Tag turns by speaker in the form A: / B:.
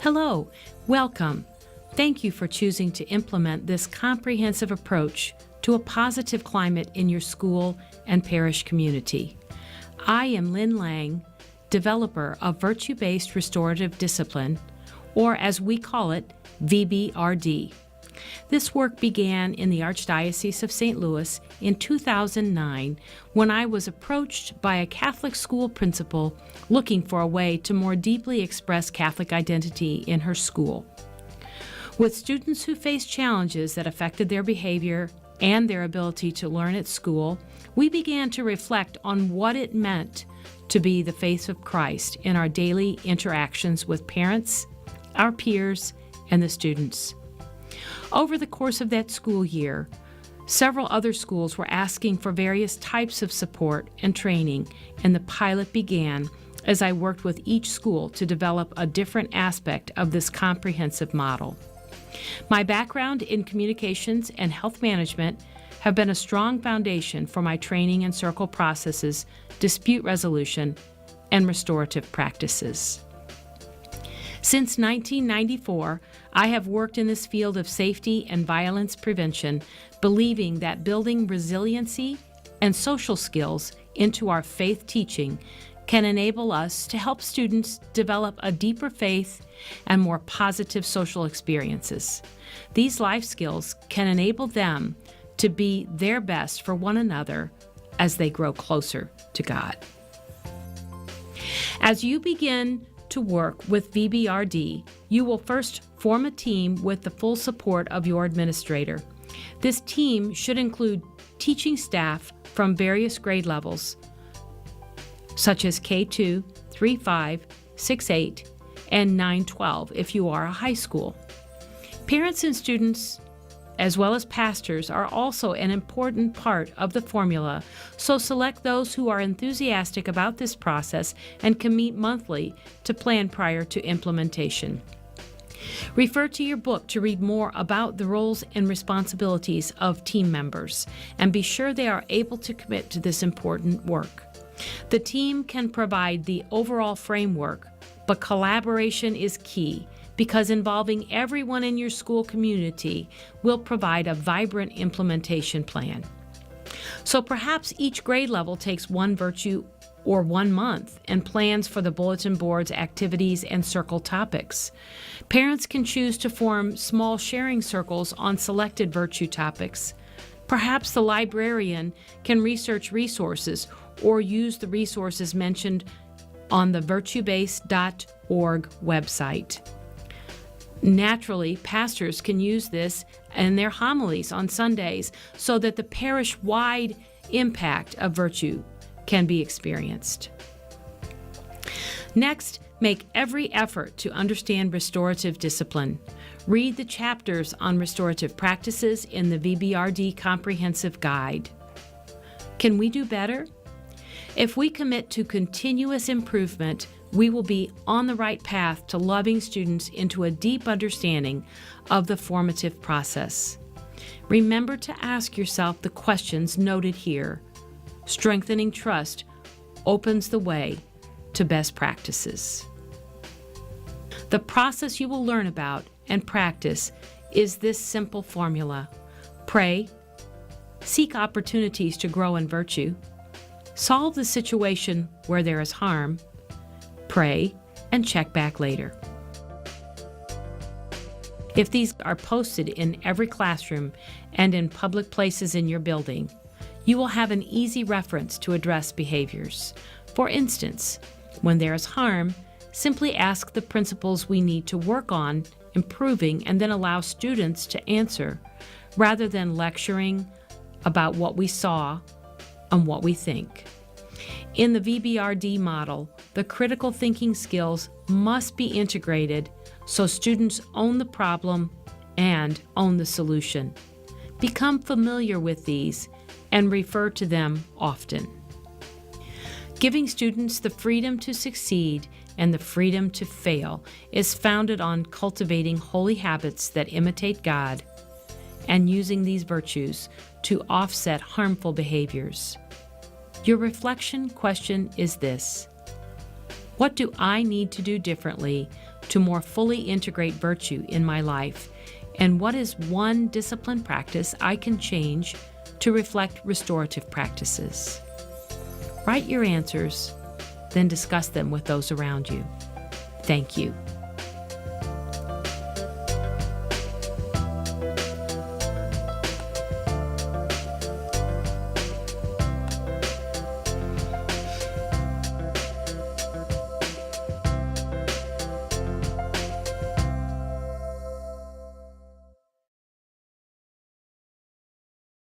A: Hello, welcome. Thank you for choosing to implement this comprehensive approach to a positive climate in your school and parish community. I am Lynn Lang, developer of Virtue-Based Restorative Discipline, or as we call it, VBRD. This work began in the Archdiocese of St. Louis in 2009 when I was approached by a Catholic school principal looking for a way to more deeply express Catholic identity in her school. With students who faced challenges that affected their behavior and their ability to learn at school, we began to reflect on what it meant to be the face of Christ in our daily interactions with parents, our peers, and the students. Over the course of that school year, several other schools were asking for various types of support and training, and the pilot began as I worked with each school to develop a different aspect of this comprehensive model. My background in communications and health management have been a strong foundation for my training in circle processes, dispute resolution, and restorative practices. Since 1994, I have worked in this field of safety and violence prevention, believing that building resiliency and social skills into our faith teaching can enable us to help students develop a deeper faith and more positive social experiences. These life skills can enable them to be their best for one another as they grow closer to God. As you begin to work with VBRD, you will first form a team with the full support of your administrator. This team should include teaching staff from various grade levels, such as K2, 3-5, 6-8, and 9-12 if you are a high school. Parents and students, as well as pastors, are also an important part of the formula, so select those who are enthusiastic about this process and can meet monthly to plan prior to implementation. Refer to your book to read more about the roles and responsibilities of team members, and be sure they are able to commit to this important work. The team can provide the overall framework, but collaboration is key, because involving everyone in your school community will provide a vibrant implementation plan. So perhaps each grade level takes one virtue or 1 month and plans for the bulletin board's activities and circle topics. Parents can choose to form small sharing circles on selected virtue topics. Perhaps the librarian can research resources or use the resources mentioned on the virtuebase.org website. Naturally, pastors can use this in their homilies on Sundays so that the parish-wide impact of virtue can be experienced. Next, make every effort to understand restorative discipline. Read the chapters on restorative practices in the VBRD Comprehensive Guide. Can we do better? If we commit to continuous improvement, we will be on the right path to loving students into a deep understanding of the formative process. Remember to ask yourself the questions noted here. Strengthening trust opens the way to best practices. The process you will learn about and practice is this simple formula: pray, seek opportunities to grow in virtue, solve the situation where there is harm, pray, and check back later. If these are posted in every classroom and in public places in your building, you will have an easy reference to address behaviors. For instance, when there is harm, simply ask the principles we need to work on improving and then allow students to answer, rather than lecturing about what we saw and what we think. In the VBRD model, the critical thinking skills must be integrated so students own the problem and own the solution. Become familiar with these and refer to them often. Giving students the freedom to succeed and the freedom to fail is founded on cultivating holy habits that imitate God and using these virtues to offset harmful behaviors. Your reflection question is this: what do I need to do differently to more fully integrate virtue in my life? And what is one discipline practice I can change to reflect restorative practices? Write your answers, then discuss them with those around you. Thank you.